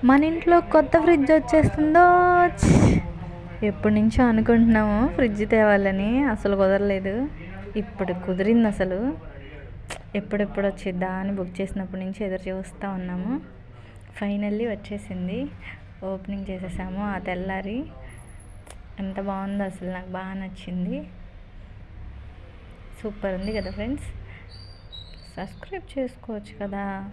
మన ఇంట్లో కొత్త ఫ్రిడ్జ్ వచ్చేస్తుందో. ఎప్పటి నుంచో అనుకుంటున్నాము ఫ్రిడ్జ్ తేవాలని, అసలు కుదరలేదు. ఇప్పుడు కుదిరింది. అసలు ఎప్పుడెప్పుడు వచ్చిద్దా అని బుక్ చేసినప్పటి నుంచి ఎదురు చూస్తూ ఉన్నాము. ఫైనల్లీ వచ్చేసింది. ఓపెనింగ్ చేసేసాము ఆ తెల్లారి. ఎంత బాగుందో అసలు, నాకు బాగా నచ్చింది. సూపర్ ఉంది కదా ఫ్రెండ్స్. సబ్స్క్రైబ్ చేసుకోవచ్చు కదా.